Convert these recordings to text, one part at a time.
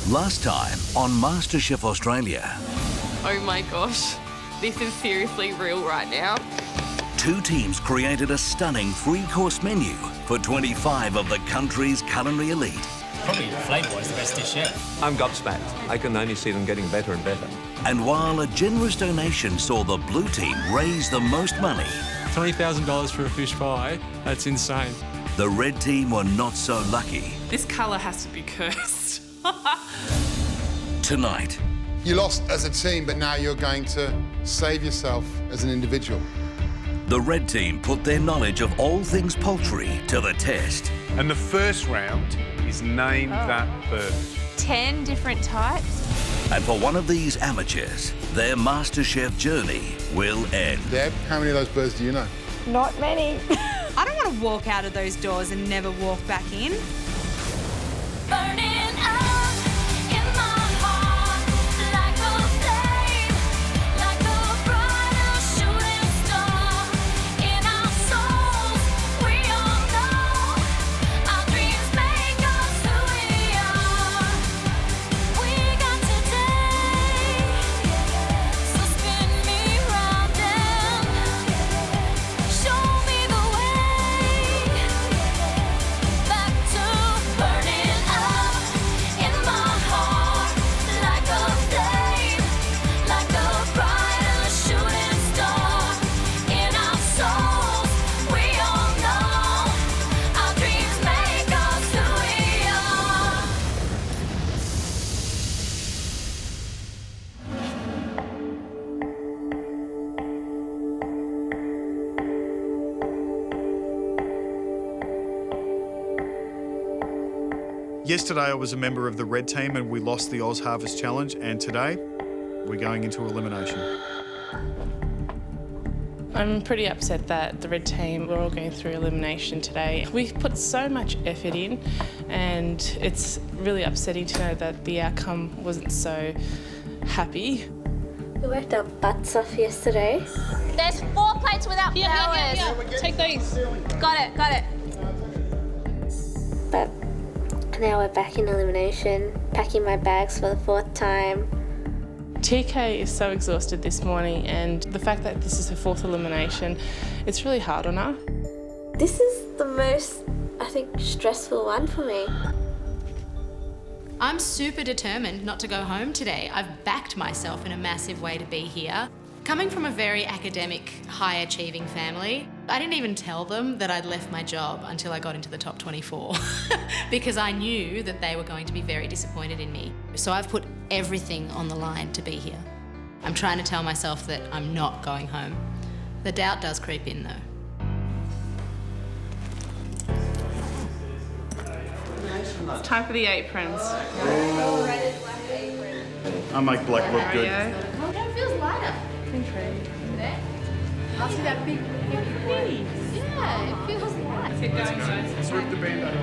Last time on MasterChef Australia. Oh my gosh, this is seriously real right now. Two teams created a stunning three-course menu for 25 of the country's culinary elite. Probably flavour-wise the best dish yet. I'm gobsmacked. I can only see them getting better and better. And while a generous donation saw the blue team raise the most money, $20,000 for a fish pie, that's insane. the red team were not so lucky. This colour has to be cursed. Tonight, You lost as a team, but now you're going to save yourself as an individual. the red team put their knowledge of all things poultry to the test. And the first round is Name That Bird. 10 different types. And for one of these amateurs, their MasterChef journey will end. Deb, how many of those birds do you know? Not many. I don't want to walk out of those doors and never walk back in. Burning up in my heart like a flame, like a brighter shooting star in our souls. We all know our dreams make us who we are. We got today, so spin me round and show me the way back to burning up in my heart like a flame, like a brighter shooting star in our souls. We all know our dreams make us who we are. Yesterday I was a member of the red team and we lost the Oz Harvest Challenge, and today we're going into elimination. I'm pretty upset that the red team, we're all going through elimination today. We've put so much effort in and it's really upsetting to know that the outcome wasn't so happy. We worked our butts off yesterday. There's 4 plates without flowers. Take these. Got it. But now we're back in elimination, packing my bags for the 4th time. TK is so exhausted this morning, and the fact that this is her 4th elimination, it's really hard on her. This is the most, I think, stressful one for me. I'm super determined not to go home today. I've backed myself in a massive way to be here. Coming from a very academic, high-achieving family, I didn't even tell them that I'd left my job until I got into the top 24 because I knew that they were going to be very disappointed in me. So I've put everything on the line to be here. I'm trying to tell myself that I'm not going home. The doubt does creep in, though. It's time for the aprons. I make black look good. It feels lighter. I'll see that big piece. Yeah, it feels light. Keep going, guys. Sweep the band off.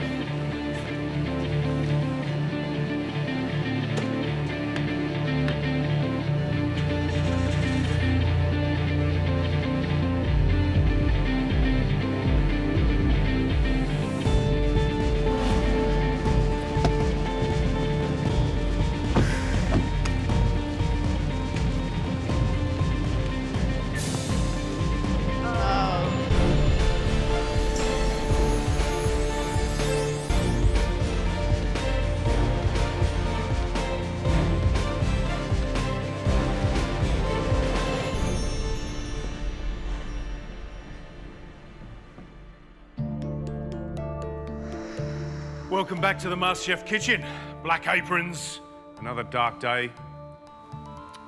Welcome back to the MasterChef kitchen. Black aprons, another dark day.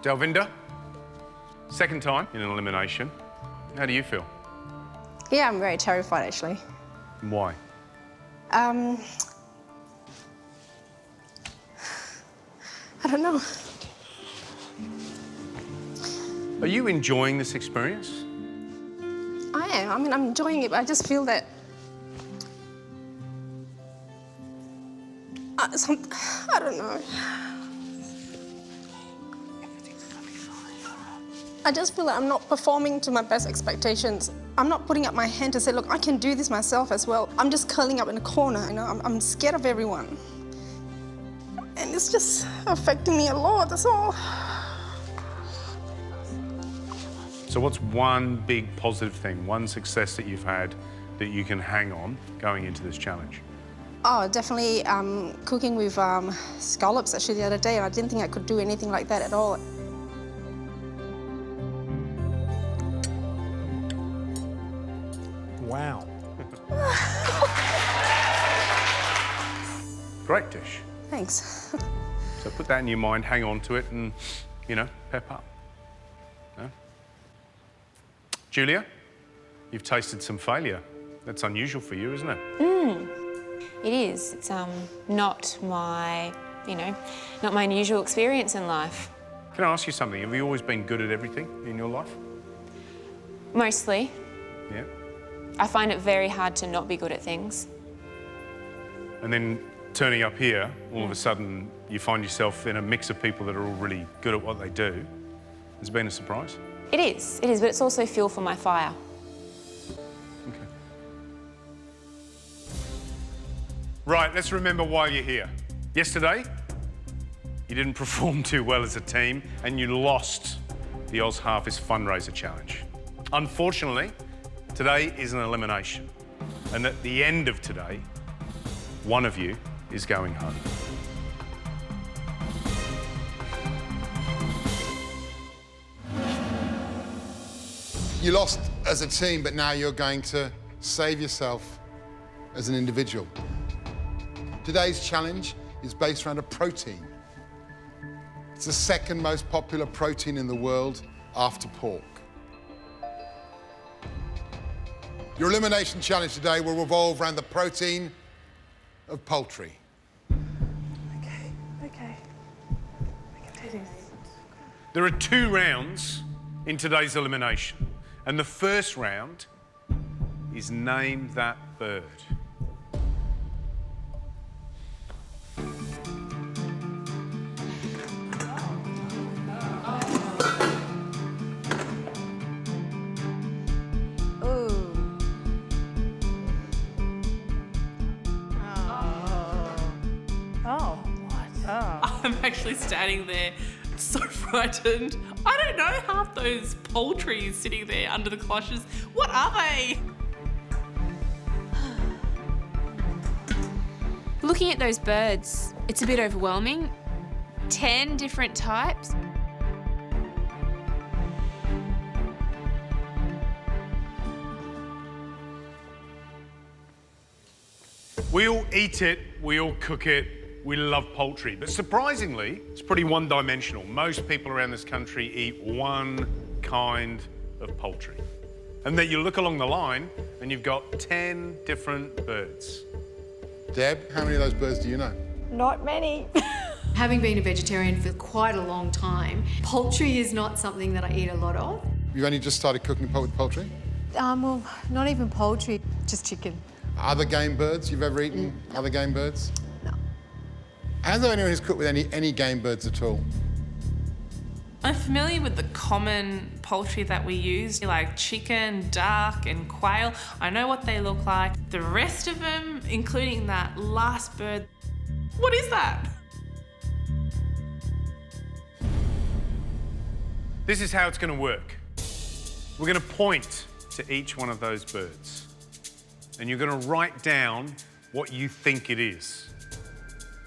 Delvinda, second time in an elimination. How do you feel? Yeah, I'm very terrified, actually. And why? I don't know. Are you enjoying this experience? I am. I mean, I'm enjoying it, but I just feel that... I don't know. I just feel like I'm not performing to my best expectations. I'm not putting up my hand to say, look, I can do this myself as well. I'm just curling up in a corner, you know? I'm scared of everyone. And it's just affecting me a lot, that's all. So what's one big positive thing, one success that you've had that you can hang on going into this challenge? Oh, definitely cooking with scallops actually the other day, and I didn't think I could do anything like that at all. Wow. Great dish. Thanks. So put that in your mind, hang on to it and, you know, pep up. No? Julia, you've tasted some failure. That's unusual for you, isn't it? It is. It's not my, not my usual experience in life. Can I ask you something? Have you always been good at everything in your life? Mostly. Yeah. I find it very hard to not be good at things. And then turning up here, all of a sudden you find yourself in a mix of people that are all really good at what they do. Has it been a surprise? It is, but it's also fuel for my fire. Okay. Right, let's remember why you're here. Yesterday, you didn't perform too well as a team and you lost the Oz Harvest Fundraiser Challenge. Unfortunately, today is an elimination. And at the end of today, one of you is going home. You lost as a team, but now you're going to save yourself as an individual. Today's challenge is based around a protein. It's the second most popular protein in the world after pork. Your elimination challenge today will revolve around the protein of poultry. Okay. I can do this. There are 2 rounds in today's elimination. And the first round is Name That Bird. I'm actually standing there so frightened. I don't know half those poultry sitting there under the cloches. What are they? Looking at those birds, it's a bit overwhelming. 10 different types. We all eat it, we all cook it, we love poultry. But surprisingly, it's pretty one-dimensional. Most people around this country eat one kind of poultry. And then you look along the line and you've got 10 different birds. Deb, how many of those birds do you know? Not many. Having been a vegetarian for quite a long time, poultry is not something that I eat a lot of. You've only just started cooking with poultry? Well, not even poultry, just chicken. Other game birds you've ever eaten? Other game birds? No. Has there anyone who's cooked with any game birds at all? I'm familiar with the common poultry that we use, like chicken, duck, and quail. I know what they look like. The rest of them, including that last bird, what is that? This is how it's going to work. We're going to point to each one of those birds. And you're going to write down what you think it is.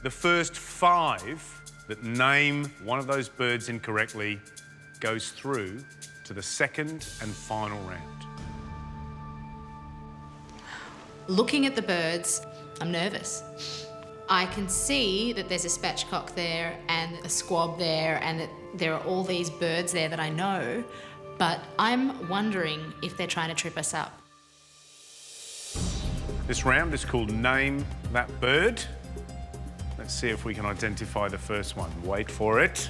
The first 5 that name one of those birds incorrectly goes through to the second and final round. Looking at the birds, I'm nervous. I can see that there's a spatchcock there and a squab there and that there are all these birds there that I know, but I'm wondering if they're trying to trip us up. This round is called Name That Bird. Let's see if we can identify the first one. Wait for it.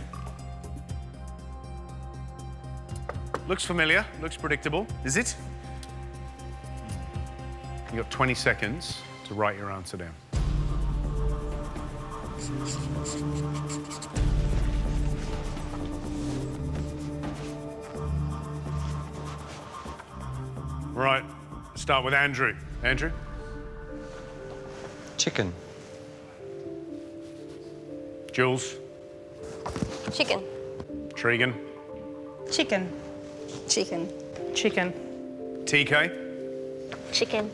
Looks familiar, looks predictable. Is it? You've got 20 seconds to write your answer down. Right, start with Andrew. Andrew? Chicken. Jules? Chicken. Tregan? Chicken. Chicken. Chicken. TK? Chicken.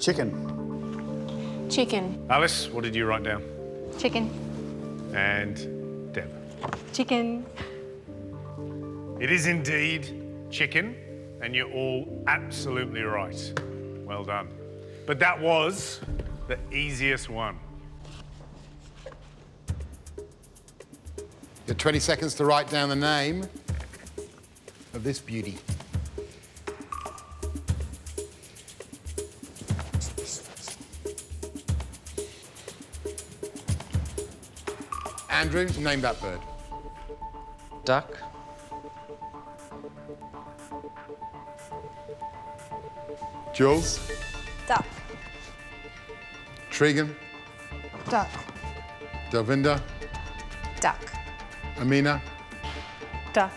Chicken. Chicken. Alice, what did you write down? Chicken. And Deb? Chicken. It is indeed chicken, and you're all absolutely right. Well done. But that was the easiest one. You have 20 seconds to write down the name of this beauty. Andrew, name that bird. Duck. Jules. Duck. Tregan. Duck. Delvinda. Duck. Amina. Duck.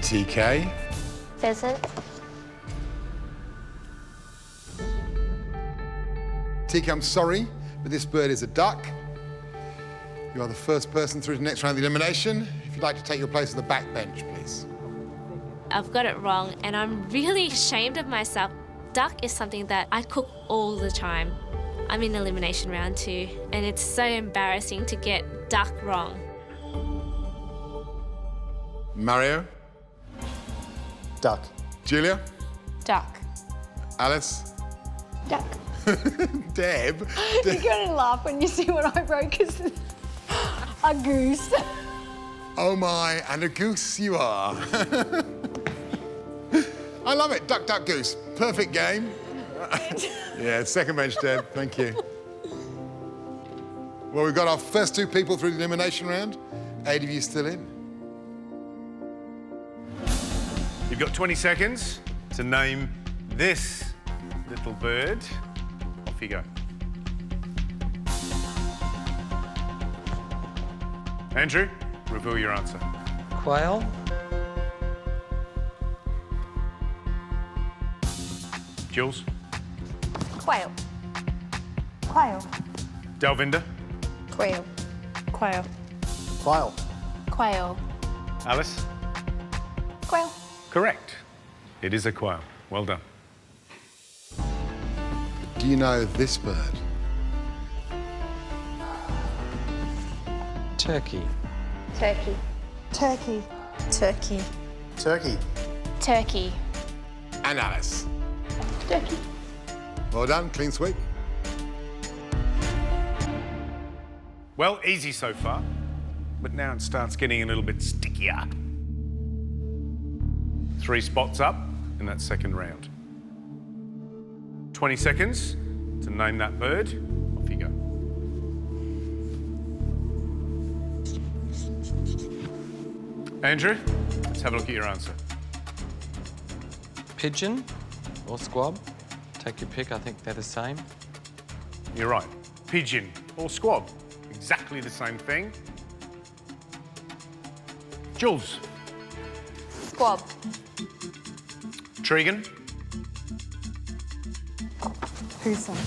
TK. Pheasant. TK, I'm sorry, but this bird is a duck. You are the first person through to the next round of the elimination. If you'd like to take your place at the back bench, please. I've got it wrong and I'm really ashamed of myself. Duck is something that I cook all the time. I'm in elimination round 2 and it's so embarrassing to get duck wrong. Mario. Duck. Julia. Duck. Alice. Duck. Deb. You're going to laugh when you see what I wrote because a goose. Oh my, and a goose you are. I love it. Duck, duck, goose. Perfect game. Yeah, second bench, Deb. Thank you. Well, we've got our first 2 people through the elimination round. 8 of you still in. You've got 20 seconds to name this little bird. Off you go. Andrew, reveal your answer. Quail. Jules. Quail. Quail. Delvinda. Quail. Quail. Quail. Quail. Alice. Quail. Correct. It is a quail. Well done. Do you know this bird? Turkey. Turkey. Turkey. Turkey. Turkey. Turkey. And Alice. Turkey. Well done, clean sweep. Well, easy so far, but now it starts getting a little bit stickier. 3 spots up in that second round. 20 seconds to name that bird. Off you go. Andrew, let's have a look at your answer. Pigeon or squab. Take your pick, I think they're the same. You're right. Pigeon or squab. Exactly the same thing. Jules. Squab. Tregan. Poussin.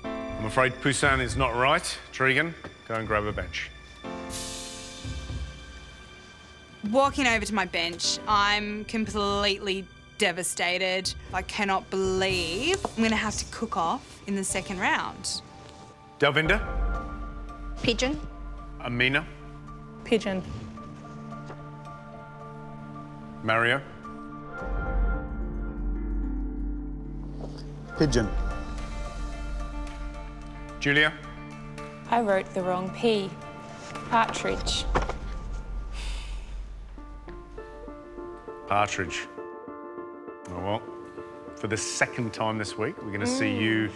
I'm afraid Poussin is not right. Tregan, go and grab a bench. Walking over to my bench, I'm completely devastated. I cannot believe I'm going to have to cook off in the second round. Delvinda. Pigeon. Amina. Pigeon. Mario. Pigeon. Julia. I wrote the wrong P. Partridge. Partridge. Oh, well, for the second time this week, we're going to see you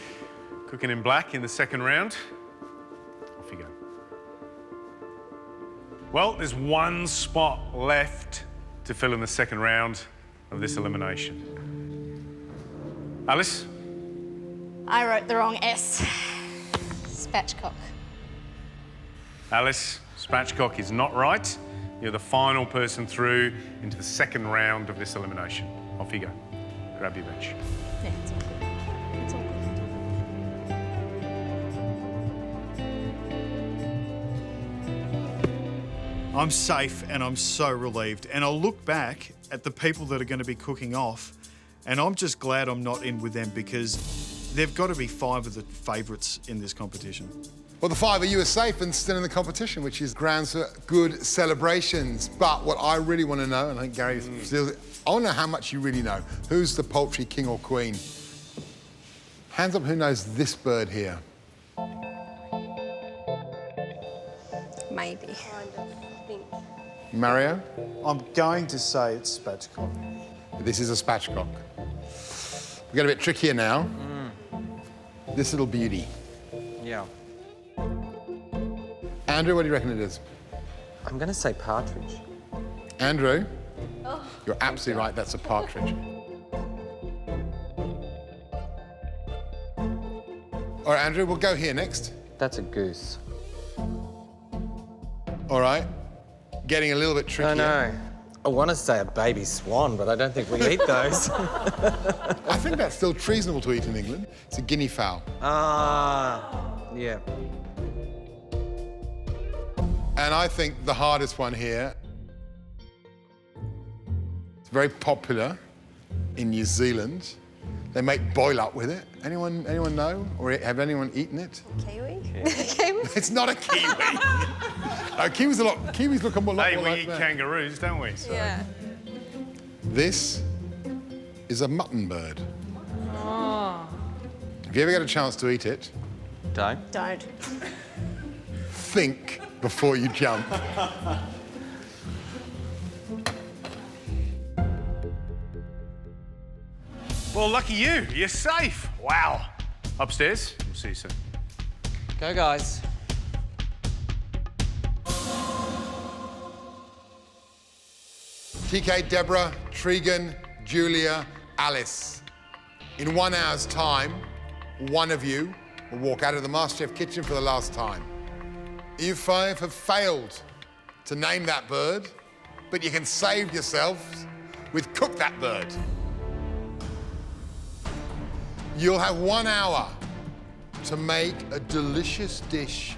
cooking in black in the second round. Off you go. Well, there's 1 spot left to fill in the second round of this elimination. Alice? I wrote the wrong S. Spatchcock. Alice, Spatchcock is not right. You're the final person through into the second round of this elimination. Off you go. Grab your bench. Yeah, it's all good. It's all good. I'm safe and I'm so relieved. And I'll look back at the people that are going to be cooking off and I'm just glad I'm not in with them because they've got to be 5 of the favourites in this competition. Well, the 5 of you are safe and still in the competition, which is grounds for good celebrations. But what I really want to know, and I think Gary still, I want to know how much you really know. Who's the poultry king or queen? Hands up who knows this bird here. Maybe. Mario? I'm going to say it's Spatchcock. This is a spatchcock. We get a bit trickier now. This little beauty. Yeah. Andrew, what do you reckon it is? I'm going to say partridge. Andrew, you're absolutely right, that's a partridge. All right, Andrew, we'll go here next. That's a goose. All right, getting a little bit trickier. I know. I want to say a baby swan, but I don't think we eat those. I think that's still treasonable to eat in England. It's a guinea fowl. Yeah. And I think the hardest one here, it's very popular in New Zealand. They make boil up with it. Anyone know? Or have anyone eaten it? Kiwi? It's not a kiwi. Kiwis look a lot more Hey, we like eat that. kangaroos, don't we? So. Yeah. This is a mutton bird. Oh. Have you ever got a chance to eat it? Don't. Don't. Think before you jump. Well, lucky you. You're safe. Wow. Upstairs. We'll see you soon. Go, guys. TK, Deborah, Tregan, Julia, Alice. In 1 hour's time, one of you will walk out of the MasterChef kitchen for the last time. You 5 have failed to name that bird, but you can save yourselves with Cook That Bird. You'll have 1 hour to make a delicious dish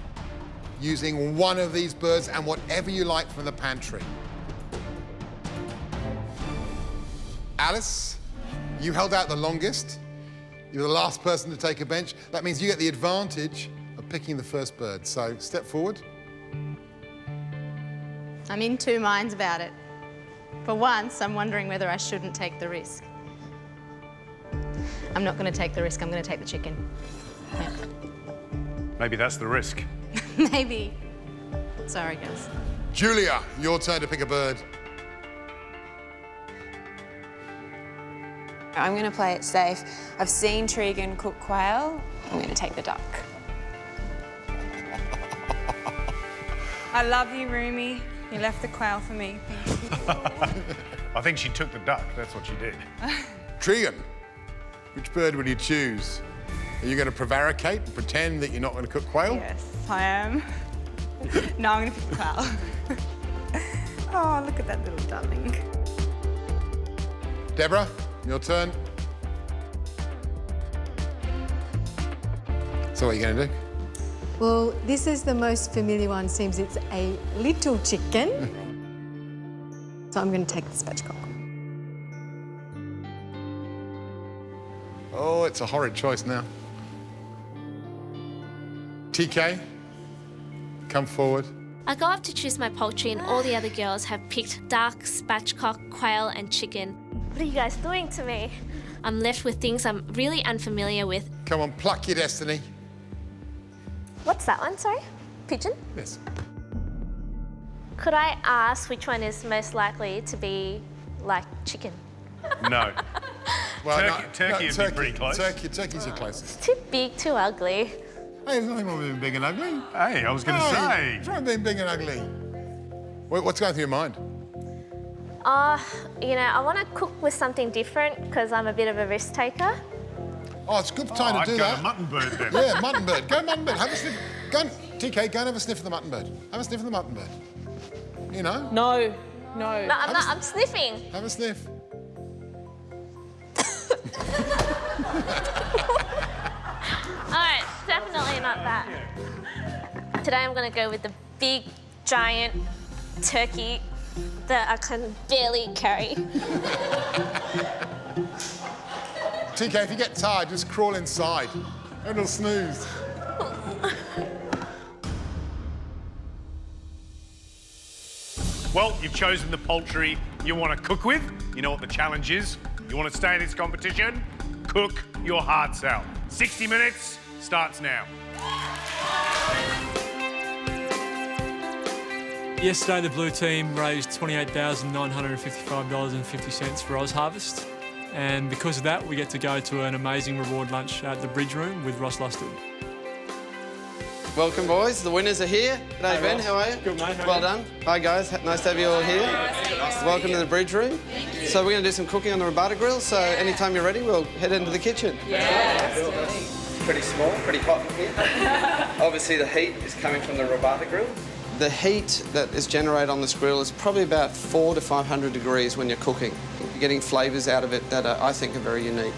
using one of these birds and whatever you like from the pantry. Alice, you held out the longest. You're the last person to take a bench. That means you get the advantage of picking the first bird. So step forward. I'm in 2 minds about it. For once, I'm wondering whether I shouldn't take the risk. I'm not going to take the risk. I'm going to take the chicken. Yeah. Maybe that's the risk. Maybe. Sorry, guys. Julia, your turn to pick a bird. I'm going to play it safe. I've seen Tregan cook quail. I'm going to take the duck. I love you, Rumi. You left the quail for me. Thank you. I think she took the duck. That's what she did. Tregan, which bird would you choose? Are you going to prevaricate and pretend that you're not going to cook quail? Yes, I am. No, I'm going to pick the quail. Oh, look at that little darling. Deborah, your turn. So what are you going to do? Well, this is the most familiar one. Seems it's a little chicken. So I'm going to take the spatchcock. Oh, it's a horrid choice now. TK, come forward. I go up to choose my poultry and all the other girls have picked duck, spatchcock, quail and chicken. What are you guys doing to me? I'm left with things I'm really unfamiliar with. Come on, pluck your destiny. What's that one, sorry? Pigeon? Yes. Could I ask which one is most likely to be like chicken? No. Well, turkey would be pretty close. Turkey's your closest. Too big, too ugly. Hey, there's nothing wrong with being big and ugly. Hey, I was going to say. What's wrong with being big and ugly? What's going through your mind? You know, I want to cook with something different because I'm a bit of a risk taker. Oh, it's a good time to do that. I'd go mutton bird then. Yeah, mutton bird. Go mutton bird. Have a sniff. TK, go and have a sniff of the mutton bird. Have a sniff of the mutton bird. You know? No. No, I'm not. I'm sniffing. Have a sniff. Today I'm gonna go with the big, giant turkey that I can barely carry. TK, if you get tired, just crawl inside and it'll snooze. Well, you've chosen the poultry you want to cook with. You know what the challenge is. You want to stay in this competition? Cook your hearts out. 60 minutes starts now. Yesterday, the blue team raised $28,955.50 for Oz Harvest. And because of that, we get to go to an amazing reward lunch at the Bridge Room with Ross Lusted. Welcome, boys. The winners are here. G'day, Ben. Ross. How are you? Good, mate. Well done. Hi, guys. Nice to have you all here. Welcome to the Bridge Room. So we're going to do some cooking on the Robata grill. So anytime you're ready, we'll head into the kitchen. Pretty small, pretty hot in here. Obviously, the heat is coming from the Robata grill. The heat that is generated on this grill is probably about 400 to 500 degrees when you're cooking. You're getting flavours out of it that I think are very unique.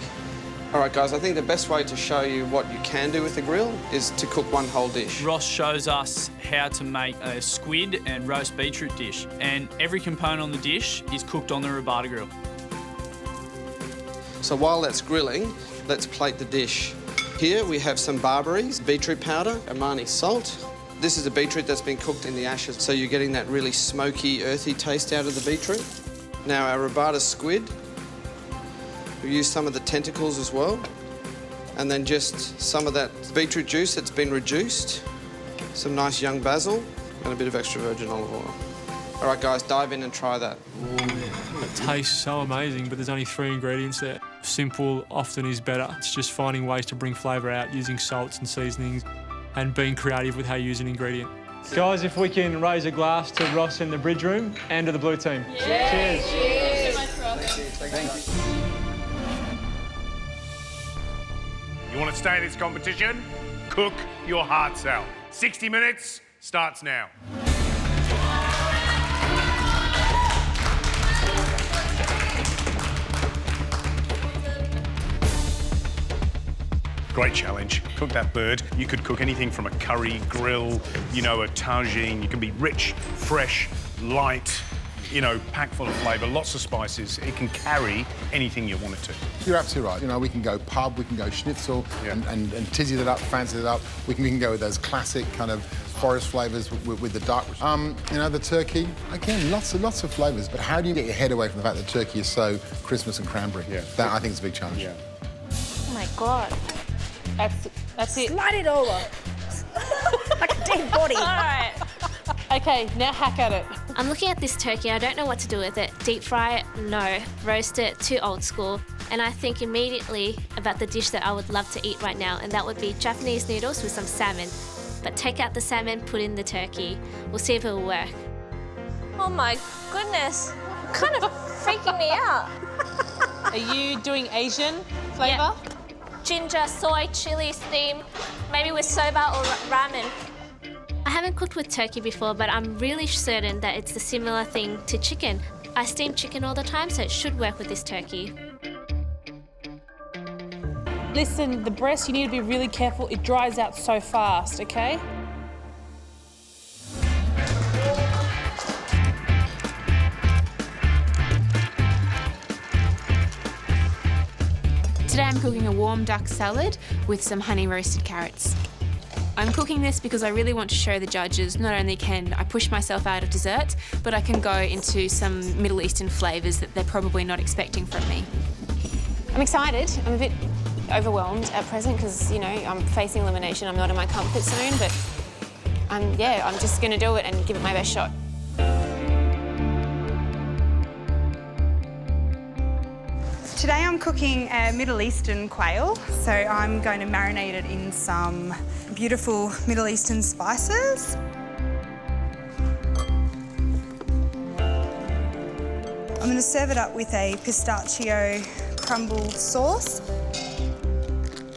All right, guys, I think the best way to show you what you can do with the grill is to cook one whole dish. Ross shows us how to make a squid and roast beetroot dish, and every component on the dish is cooked on the Robata grill. So while that's grilling, let's plate the dish. Here we have some barberries, beetroot powder, Omani salt. This is a beetroot that's been cooked in the ashes, so you're getting that really smoky, earthy taste out of the beetroot. Now our Robata squid, we use some of the tentacles as well, and then just some of that beetroot juice that's been reduced, some nice young basil, and a bit of extra virgin olive oil. All right, guys, dive in and try that. It tastes so amazing, but there's only 3 ingredients there. Simple often is better. It's just finding ways to bring flavour out using salts and seasonings and being creative with how you use an ingredient. Guys, if we can raise a glass to Ross in the Bridge Room and to the blue team. Yeah. Cheers. Cheers. Thank you so much, Ross. Thank you. You want to stay in this competition? Cook your hearts out. 60 minutes starts now. Great challenge. Cook that bird. You could cook anything from a curry, grill, you know, a tagine. You can be rich, fresh, light, you know, packed full of flavour, lots of spices. It can carry anything you want it to. You're absolutely right. You know, we can go pub, we can go schnitzel and tizzy it up, fancy it up. We can go with those classic kind of forest flavours with the dark. You know, the turkey, again, lots of flavours. But how do you get your head away from the fact that turkey is so Christmas and cranberry? Yeah. That, I think, is a big challenge. Yeah. Oh my God. That's it. Slide it over. Like a dead body. All right. Okay, now hack at it. I'm looking at this turkey. I don't know what to do with it. Deep fry it? No. Roast it? Too old school. And I think immediately about the dish that I would love to eat right now, and that would be Japanese noodles with some salmon. But take out the salmon, put in the turkey. We'll see if it will work. Oh my goodness. Kind of freaking me out. Are you doing Asian flavour? Yeah. Ginger, soy, chili, steam, maybe with soba or ramen. I haven't cooked with turkey before, but I'm really certain that it's a similar thing to chicken. I steam chicken all the time, so it should work with this turkey. Listen, the breast, you need to be really careful. It dries out so fast, okay? Today I'm cooking a warm duck salad with some honey roasted carrots. I'm cooking this because I really want to show the judges not only can I push myself out of desserts, but I can go into some Middle Eastern flavours that they're probably not expecting from me. I'm excited. I'm a bit overwhelmed at present because, you know, I'm facing elimination. I'm not in my comfort zone, but I'm just going to do it and give it my best shot. Today I'm cooking a Middle Eastern quail, so I'm going to marinate it in some beautiful Middle Eastern spices. I'm going to serve it up with a pistachio crumble sauce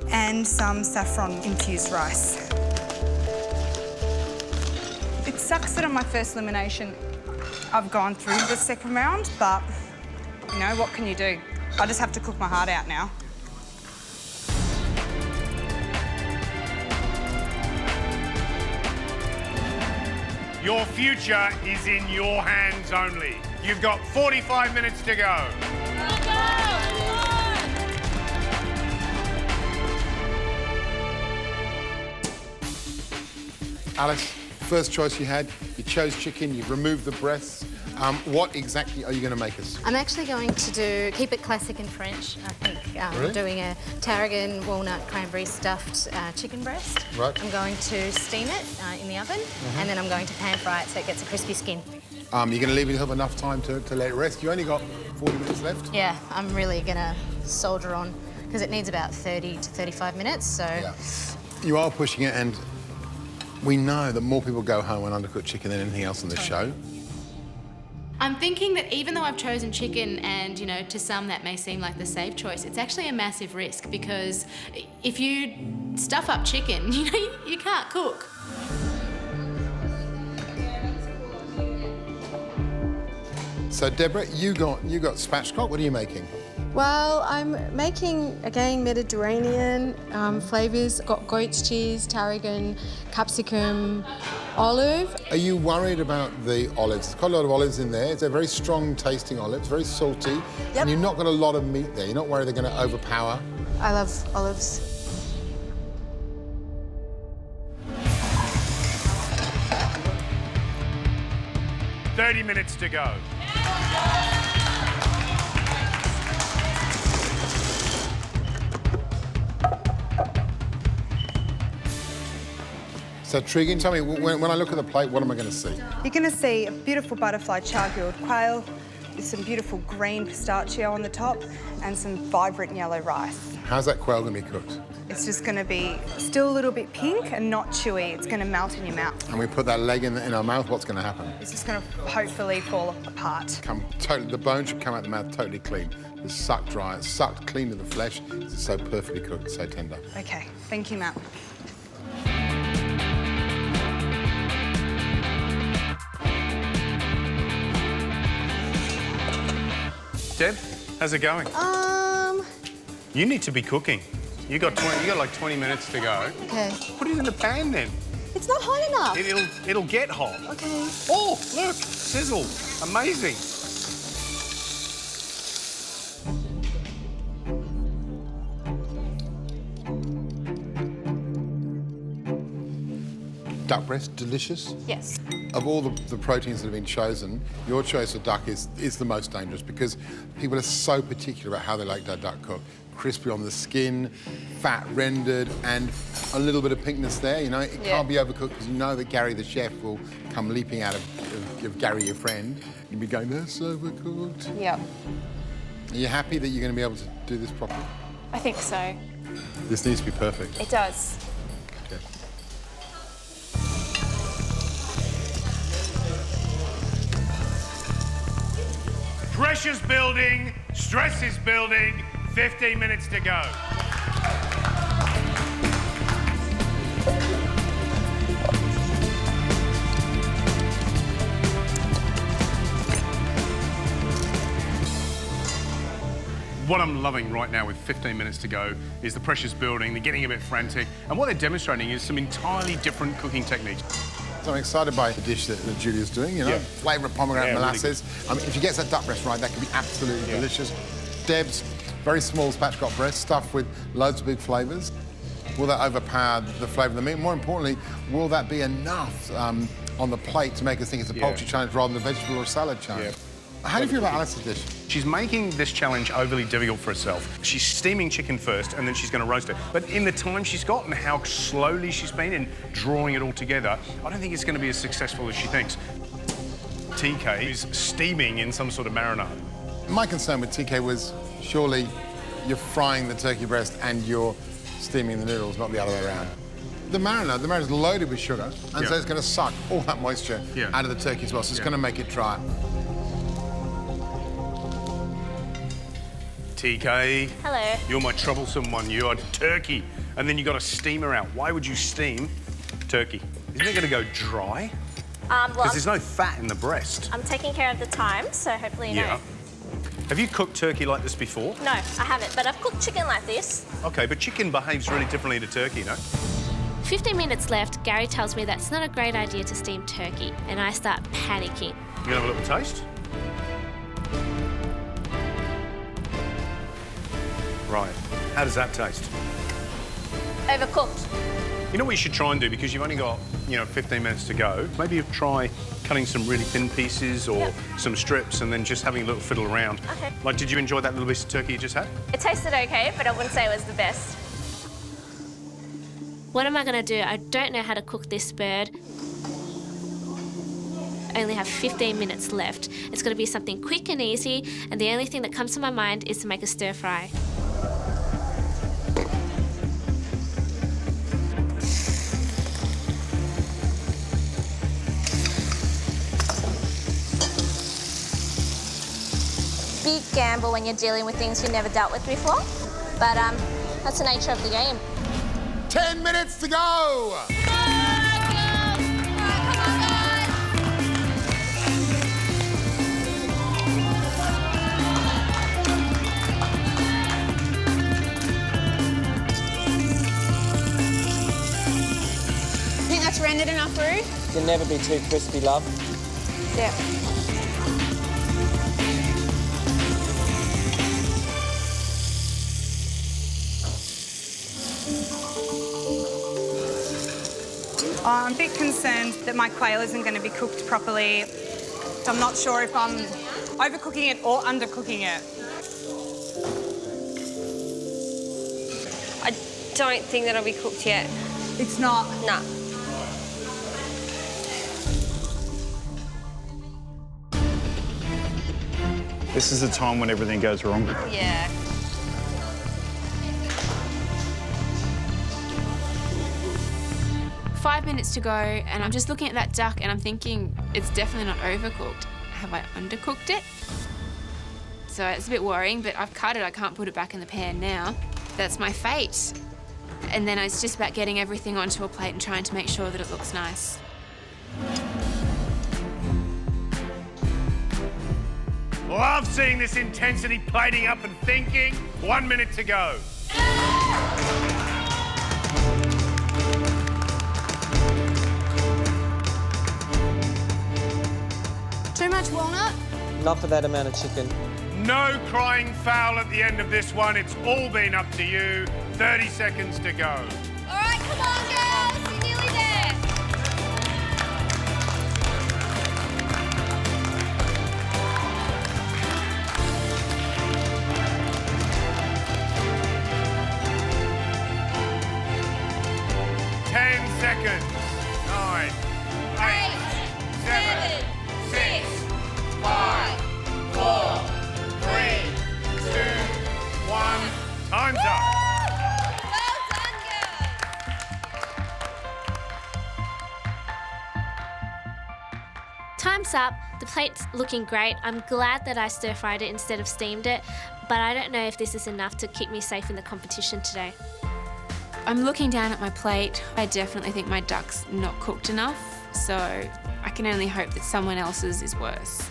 and some saffron-infused rice. It sucks that on my first elimination I've gone through the second round, but you know, what can you do? I just have to cook my heart out now. Your future is in your hands only. You've got 45 minutes to go. Alice, first choice you had, you chose chicken, you've removed the breasts. What exactly are you going to make us? I'm actually going to keep it classic and French. I think Really? I'm doing a tarragon, walnut, cranberry stuffed chicken breast. Right. I'm going to steam it in the oven, and then I'm going to pan fry it so it gets a crispy skin. You're going to leave yourself enough time to let it rest. You only got 40 minutes left. Yeah, I'm really going to soldier on because it needs about 30 to 35 minutes, so... Yeah. You are pushing it, and we know that more people go home on undercooked chicken than anything else on this show. I'm thinking that even though I've chosen chicken and, you know, to some that may seem like the safe choice, it's actually a massive risk because if you stuff up chicken, you know, you can't cook. So, Deborah, you got spatchcock. What are you making? Well, I'm making, again, Mediterranean flavours. Got goat's cheese, tarragon, capsicum, olive. Are you worried about the olives? There's quite a lot of olives in there. It's a very strong tasting olives, very salty. Yep. And you've not got a lot of meat there. You're not worried they're going to overpower? I love olives. $30 minutes to go. So, Tregan, tell me, when I look at the plate, what am I going to see? You're going to see a beautiful butterfly char-grilled quail with some beautiful green pistachio on the top and some vibrant yellow rice. How's that quail going to be cooked? It's just going to be still a little bit pink and not chewy. It's going to melt in your mouth. And we put that leg in our mouth, what's going to happen? It's just going to hopefully fall apart. The bone should come out the mouth totally clean. It's sucked dry, it's sucked clean to the flesh. It's so perfectly cooked, so tender. Okay, thank you, Matt. Deb, how's it going? You need to be cooking. You got like 20 minutes to go. Okay. Put it in the pan then. It's not hot enough. It'll get hot. Okay. Oh, look, sizzle. Amazing. Duck breast, delicious. Yes. Of all the proteins that have been chosen, your choice of duck is the most dangerous because people are so particular about how they like their duck cooked. Crispy on the skin, fat rendered, and a little bit of pinkness there. You know, it can't be overcooked because you know that Gary the chef will come leaping out of Gary, your friend, and be going, that's overcooked. Yep. Are you happy that you're going to be able to do this properly? I think so. This needs to be perfect. It does. Okay. Pressure's building, stress is building, 15 minutes to go. What I'm loving right now with 15 minutes to go is the pressure's building, they're getting a bit frantic, and what they're demonstrating is some entirely different cooking techniques. So I'm excited by the dish that Julia's doing, you know, flavour of pomegranate molasses. Really if she gets that duck breast right, that could be absolutely delicious. Deb's very small spatchcock breast stuffed with loads of big flavours. Will that overpower the flavour of the meat? More importantly, will that be enough on the plate to make us think it's a poultry challenge rather than a vegetable or salad challenge? How do you feel about Alice's dish? She's making this challenge overly difficult for herself. She's steaming chicken first and then she's going to roast it. But in the time she's got and how slowly she's been in drawing it all together, I don't think it's going to be as successful as she thinks. TK is steaming in some sort of marinade. My concern with TK was surely you're frying the turkey breast and you're steaming the noodles, not the other way around. The marinade is loaded with sugar, and so it's going to suck all that moisture out of the turkey as well, so it's going to make it dry. TK. Hello. You're my troublesome one. You are turkey, and then you got a steamer out. Why would you steam turkey? Isn't it going to go dry? Because there's no fat in the breast. I'm taking care of the time, so hopefully you know. Have you cooked turkey like this before? No, I haven't, but I've cooked chicken like this. Okay, but chicken behaves really differently to turkey, no? 15 minutes left, Gary tells me that it's not a great idea to steam turkey, and I start panicking. You gonna have a little taste? Right. How does that taste? Overcooked. You know what you should try and do, because you've only got, 15 minutes to go? Maybe you try cutting some really thin pieces or some strips and then just having a little fiddle around. Okay. Like, did you enjoy that little piece of turkey you just had? It tasted okay, but I wouldn't say it was the best. What am I going to do? I don't know how to cook this bird. I only have 15 minutes left. It's going to be something quick and easy, and the only thing that comes to my mind is to make a stir fry. Big gamble when you're dealing with things you've never dealt with before, but that's the nature of the game. 10 minutes to go! Think that's rendered enough, Roo? Can never be too crispy, love. Yeah. I'm a bit concerned that my quail isn't going to be cooked properly. I'm not sure if I'm overcooking it or undercooking it. I don't think that'll be cooked yet. It's not? No. This is the time when everything goes wrong. Yeah. Five minutes to go, and I'm just looking at that duck and I'm thinking it's definitely not overcooked. Have I undercooked it? So it's a bit worrying, but I've cut it. I can't put it back in the pan now. That's my fate. And then it's just about getting everything onto a plate and trying to make sure that it looks nice. Love seeing this intensity plating up and thinking. 1 minute to go. Too much walnut? Not for that amount of chicken. No crying foul at the end of this one. It's all been up to you. 30 seconds to go. All right, come on, girls. You're nearly there. Seconds. 9, 8, 7, 6, 5, 4, 3, 2, 1. Time's up. Time's up. The plate's looking great. I'm glad that I stir-fried it instead of steamed it, but I don't know if this is enough to keep me safe in the competition today. I'm looking down at my plate. I definitely think my duck's not cooked enough, so I can only hope that someone else's is worse.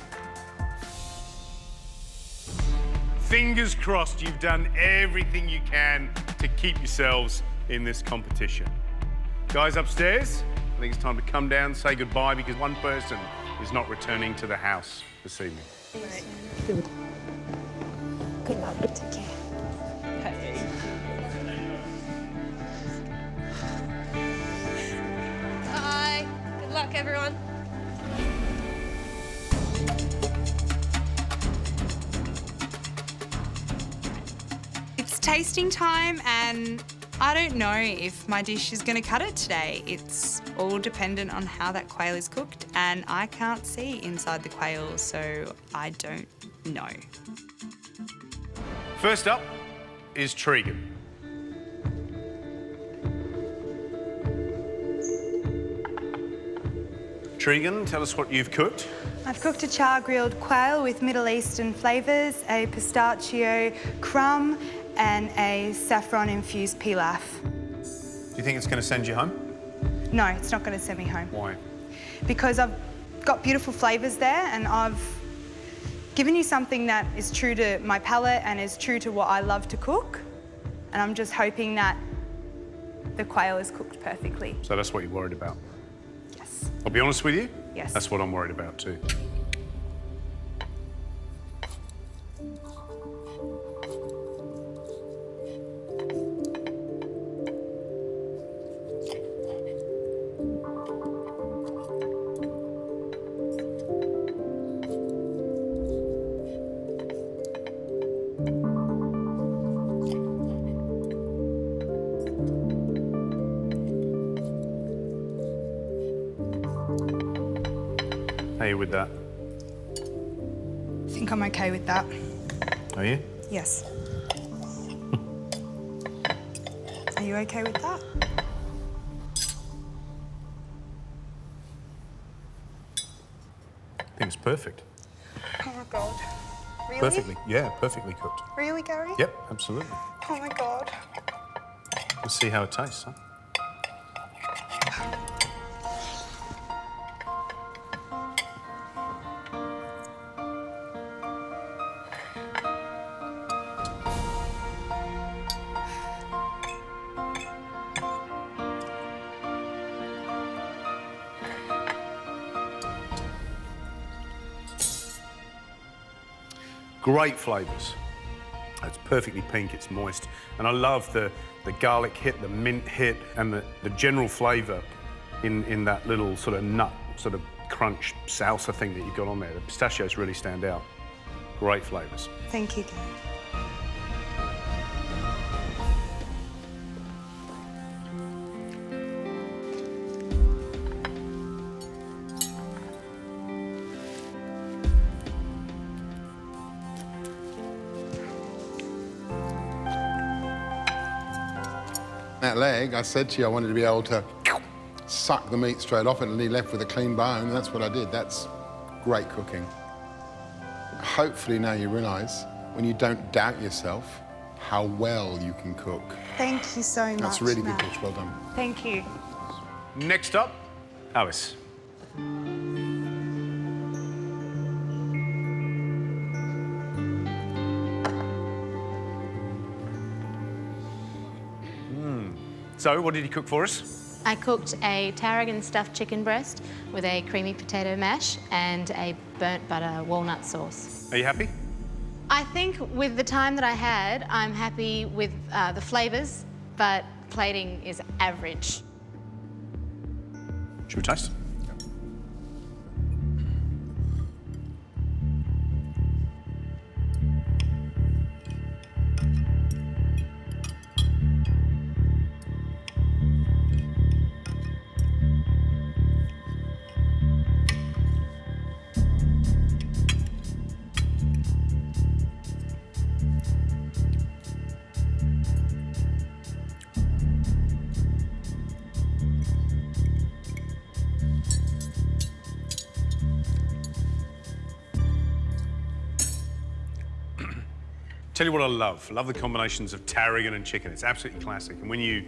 Fingers crossed you've done everything you can to keep yourselves in this competition. Guys upstairs, I think it's time to come down and say goodbye, because one person is not returning to the house this evening. Good luck, take care. Bye. Good luck, everyone. It's tasting time, and I don't know if my dish is going to cut it today. It's all dependent on how that quail is cooked, and I can't see inside the quail, so I don't know. First up is Tregan. Tregan, tell us what you've cooked. I've cooked a char-grilled quail with Middle Eastern flavours, a pistachio crumb and a saffron-infused pilaf. Do you think it's going to send you home? No, it's not going to send me home. Why? Because I've got beautiful flavours there, and I've given you something that is true to my palate and is true to what I love to cook. And I'm just hoping that the quail is cooked perfectly. So that's what you're worried about? Yes. I'll be honest with you. Yes. That's what I'm worried about too. How are you with that? I think I'm okay with that. Are you? Yes. Are you okay with that? I think it's perfect. Oh my God. Really? Perfectly. Yeah, perfectly cooked. Really, Gary? Yep, absolutely. Oh my God. Let's see how it tastes, huh? Great flavours. It's perfectly pink, it's moist. And I love the garlic hit, the mint hit, and the general flavour in that little sort of nut, sort of crunch salsa thing that you've got on there. The pistachios really stand out. Great flavours. Thank you, Gary. That leg, I said to you I wanted to be able to suck the meat straight off it and be left with a clean bone, and that's what I did. That's great cooking. Hopefully now you realise, when you don't doubt yourself, how well you can cook. Thank you so much, That's really good, Matt. Butch. Well done. Thank you. Next up, Alice. So, what did you cook for us? I cooked a tarragon-stuffed chicken breast with a creamy potato mash and a burnt butter walnut sauce. Are you happy? I think with the time that I had, I'm happy with the flavours, but plating is average. Should we taste? Tell you what I love. I love the combinations of tarragon and chicken. It's absolutely classic. And when you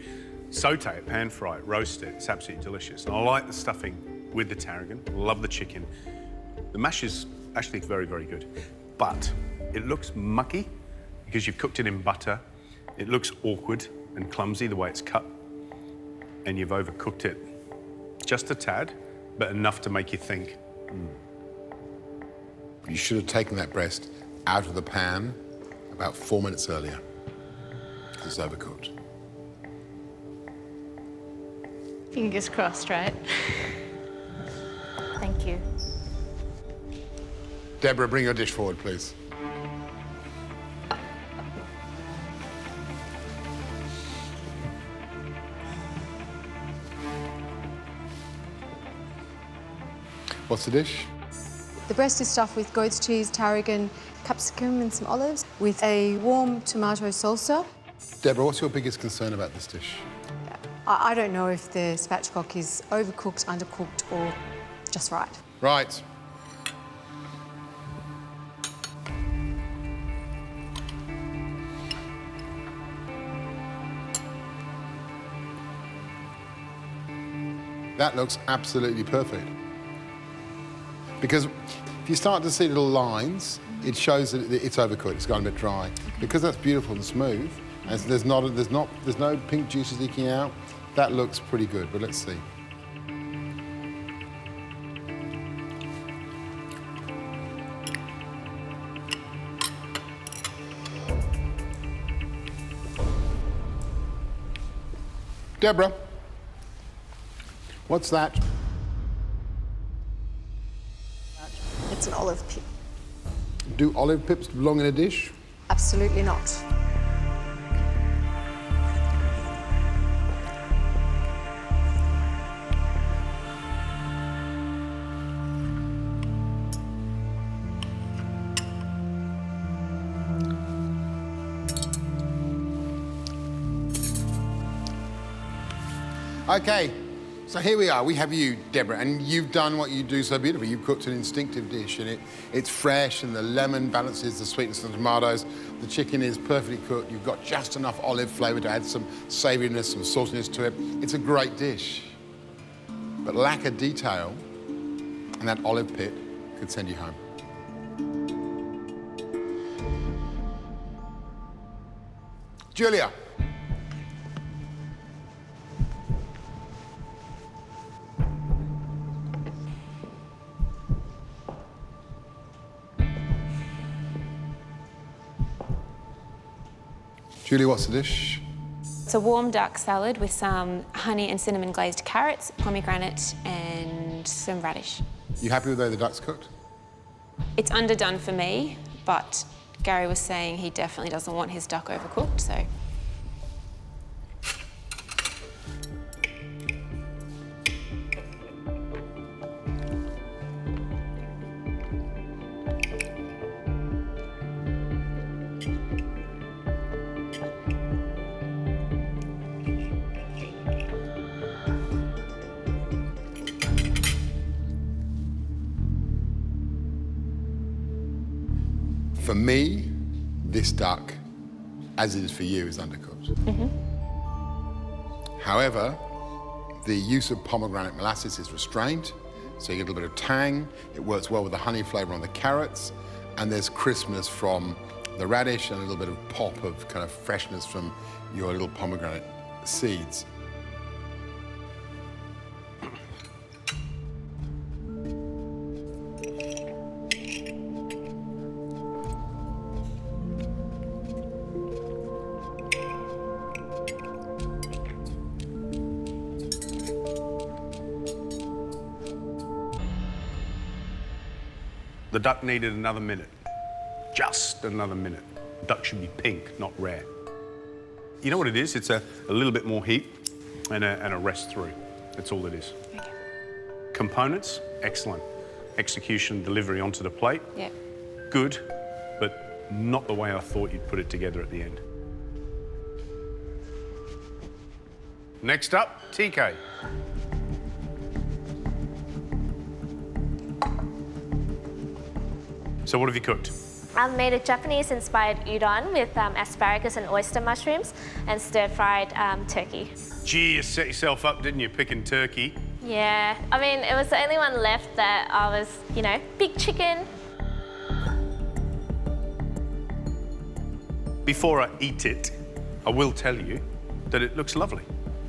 saute it, pan fry it, roast it, it's absolutely delicious. And I like the stuffing with the tarragon. I love the chicken. The mash is actually very, very good. But it looks mucky because you've cooked it in butter. It looks awkward and clumsy the way it's cut. And you've overcooked it just a tad, but enough to make you think, You should have taken that breast out of the pan about 4 minutes earlier. It's overcooked. Fingers crossed, right? Thank you. Deborah, bring your dish forward, please. What's the dish? The breast is stuffed with goat's cheese, tarragon, capsicum and some olives with a warm tomato salsa. Deborah, what's your biggest concern about this dish? I don't know if the spatchcock is overcooked, undercooked or just right. Right. That looks absolutely perfect. Because if you start to see little lines, it shows that it's overcooked, it's gone a bit dry. Because that's beautiful and smooth, And so there's no pink juices leaking out. That looks pretty good, but let's see. Deborah, what's that? It's an olive pip. Do olive pips belong in a dish? Absolutely not. Okay, so here we are. We have you, Deborah, and you've done what you do so beautifully. You've cooked an instinctive dish, and it's fresh, and the lemon balances the sweetness of the tomatoes. The chicken is perfectly cooked. You've got just enough olive flavour to add some savouriness, some sauciness to it. It's a great dish. But lack of detail, and that olive pit could send you home. Julia. Julia, what's the dish? It's a warm duck salad with some honey and cinnamon glazed carrots, pomegranate and some radish. You happy with the way the duck's cooked? It's underdone for me, but Gary was saying he definitely doesn't want his duck overcooked, so. For me, this duck, as it is for you, is undercooked. However, the use of pomegranate molasses is restrained, so you get a little bit of tang. It works well with the honey flavour on the carrots, and there's crispness from the radish and a little bit of pop of kind of freshness from your little pomegranate seeds. The duck needed another minute. Just another minute. The duck should be pink, not rare. You know what it is? It's a little bit more heat and a rest through. That's all it is. Okay. Components, excellent. Execution, delivery onto the plate, Yep. good, but not the way I thought you'd put it together at the end. Next up, TK. So what have you cooked? I've made a Japanese-inspired udon with asparagus and oyster mushrooms and stir-fried turkey. Gee, you set yourself up, didn't you, picking turkey? Yeah, I mean, it was the only one left that I was, you know, big chicken. Before I eat it, I will tell you that it looks lovely.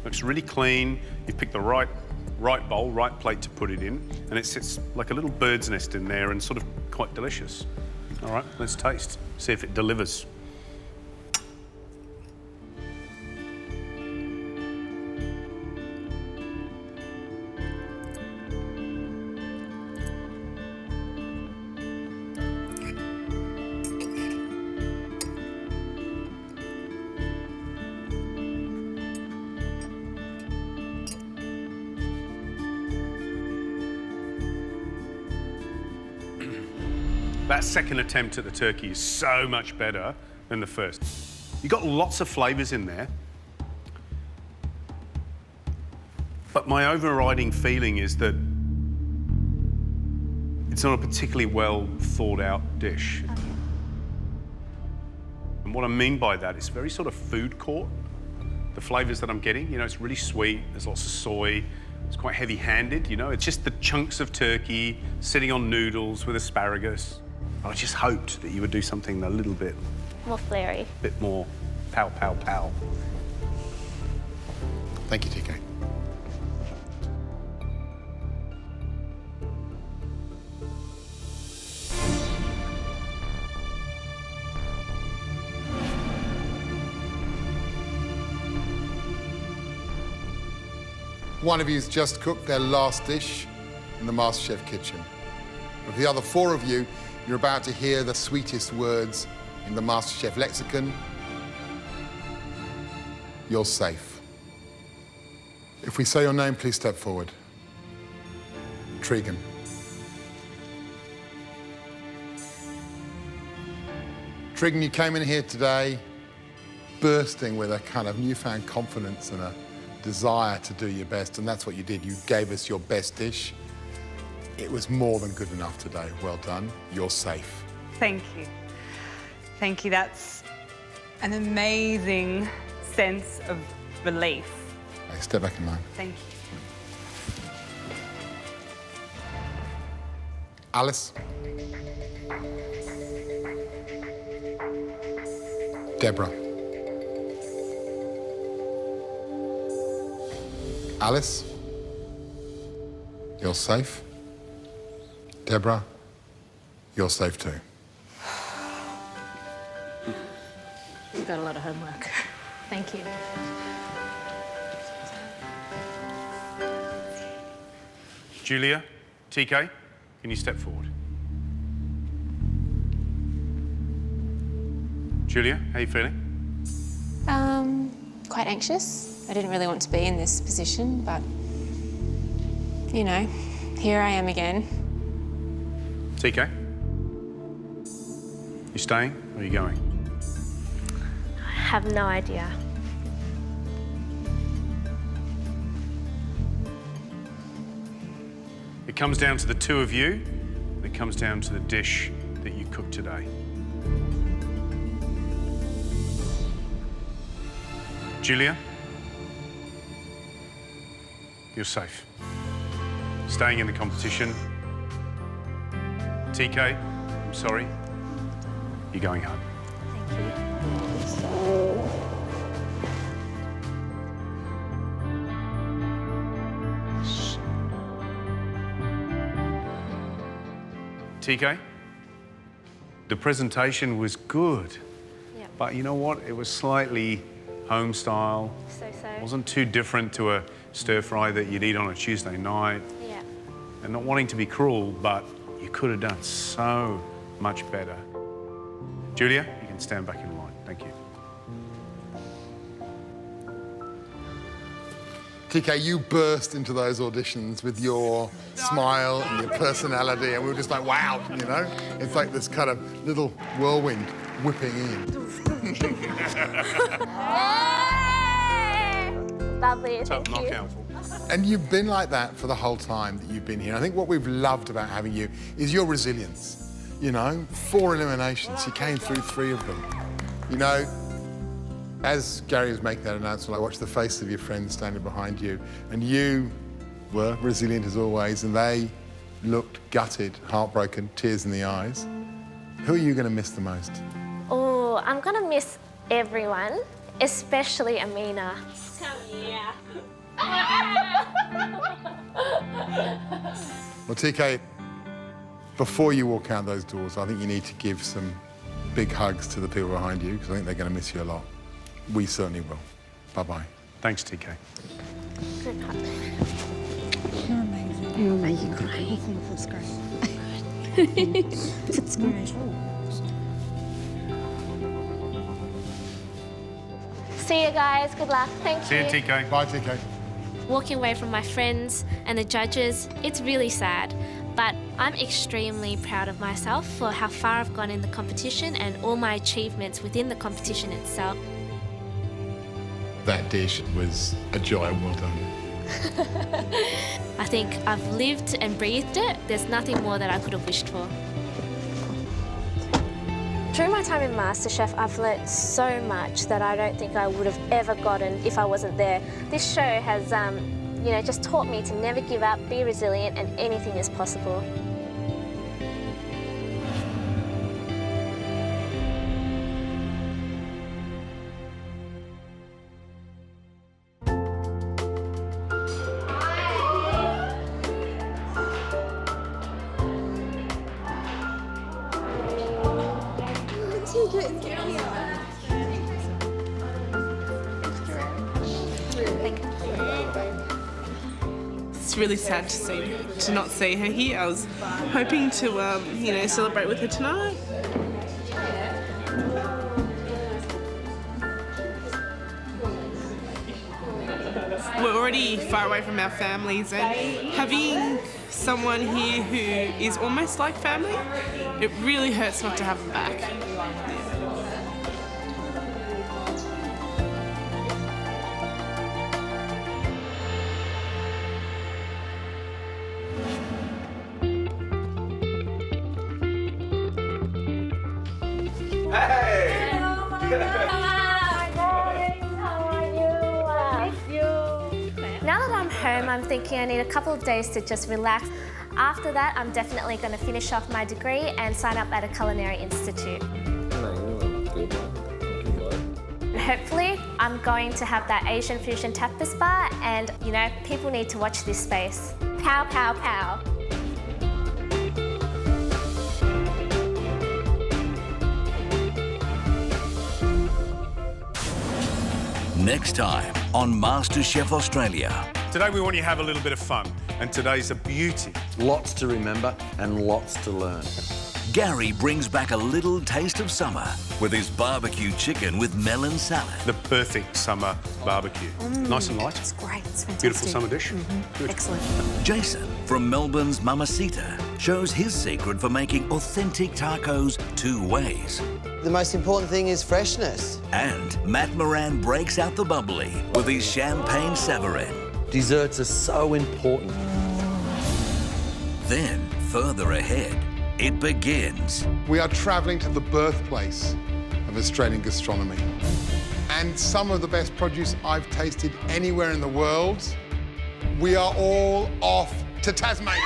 Looks really clean. You've picked the right bowl, right plate to put it in, and it sits like a little bird's nest in there and sort of quite delicious. All right, let's taste, see if it delivers. That second attempt at the turkey is so much better than the first. You've got lots of flavours in there, but my overriding feeling is that it's not a particularly well thought out dish. Okay. And what I mean by that is very sort of food court. The flavours that I'm getting, you know, it's really sweet, there's lots of soy, it's quite heavy-handed, you know, it's just the chunks of turkey sitting on noodles with asparagus. I just hoped that you would do something a little bit More flary. more Pow, pow, pow. Thank you, TK. One of you's just cooked their last dish in the MasterChef kitchen. Of the other 4 of you, you're about to hear the sweetest words in the MasterChef lexicon. You're safe. If we say your name, please step forward. Tregan. Tregan, you came in here today bursting with a kind of newfound confidence and a desire to do your best, and that's what you did. You gave us your best dish. It was more than good enough today. Well done. You're safe. Thank you. Thank you. That's an amazing sense of relief. Hey, step back in line. Thank you. Alice. Deborah. Alice. You're safe. Deborah, you're safe too. You've got a lot of homework. Thank you. Julia, TK, can you step forward? Julia, how are you feeling? Quite anxious. I didn't really want to be in this position, but, you know, here I am again. TK? You staying or are you going? I have no idea. It comes down to the 2 of you. It comes down to the dish that you cooked today. Julia, you're safe. Staying in the competition. TK, I'm sorry. You're going home. TK, the presentation was good. Yep. But you know what? It was slightly home style. So-so. Wasn't too different to a stir fry that you'd eat on a Tuesday night. Yeah. And not wanting to be cruel, but you could have done so much better. Julia, you can stand back in line. Thank you. TK, you burst into those auditions with your smile and your personality, and we were just like, wow, you know? It's like this kind of little whirlwind whipping in. Lovely, Tough thank you. knockout. And you've been like that for the whole time that you've been here. I think what we've loved about having you is your resilience. You know, 4 eliminations, you came through 3 of them. You know, as Gary was making that announcement, I watched the face of your friends standing behind you, and you were resilient as always, and they looked gutted, heartbroken, tears in the eyes. Who are you going to miss the most? Oh, I'm going to miss everyone, especially Amina. Come here. Well, TK, before you walk out those doors, I think you need to give some big hugs to the people behind you, because I think they're going to miss you a lot. We certainly will. Bye-bye. Thanks, TK. Good hug. You're amazing. You're amazing, great. That's great. That's great. See you guys. Good luck. Thank you. See you, TK. Bye, TK. Walking away from my friends and the judges, it's really sad. But I'm extremely proud of myself for how far I've gone in the competition and all my achievements within the competition itself. That dish was a joy. Well done. I think I've lived and breathed it. There's nothing more that I could have wished for. During my time in MasterChef, I've learnt so much that I don't think I would have ever gotten if I wasn't there. This show has, you know, just taught me to never give up, be resilient, and anything is possible. It's really sad to not see her here. I was hoping to, celebrate with her tonight. We're already far away from our families, and having someone here who is almost like family, it really hurts not to have them back. Now that I'm home, I'm thinking I need a couple of days to just relax. After that, I'm definitely going to finish off my degree and sign up at a culinary institute. Hopefully, I'm going to have that Asian fusion tapas bar, and, people need to watch this space. Pow, pow, pow. Next time on MasterChef Australia. Today we want you to have a little bit of fun, and today's a beauty. Lots to remember and lots to learn. Gary brings back a little taste of summer with his barbecue chicken with melon salad. The perfect summer barbecue. Nice and light. It's great. It's fantastic. Beautiful summer dish. Good. Excellent. Jason from Melbourne's Mamacita shows his secret for making authentic tacos 2 ways. The most important thing is freshness. And Matt Moran breaks out the bubbly with his champagne Savarin. Desserts are so important. Then, further ahead, it begins. We are travelling to the birthplace of Australian gastronomy. And some of the best produce I've tasted anywhere in the world. We are all off to Tasmania.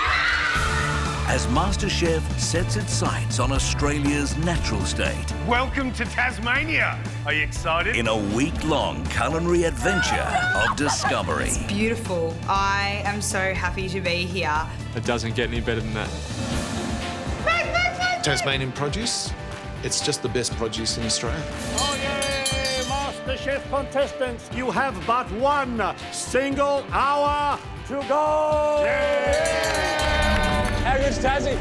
As MasterChef sets its sights on Australia's natural state. Welcome to Tasmania. Are you excited? In a week-long culinary adventure of discovery. It's beautiful. I am so happy to be here. It doesn't get any better than that. Tasmanian produce, it's just the best produce in Australia. Oh, yay! MasterChef contestants, you have but 1 single hour to go! How good's Tassie?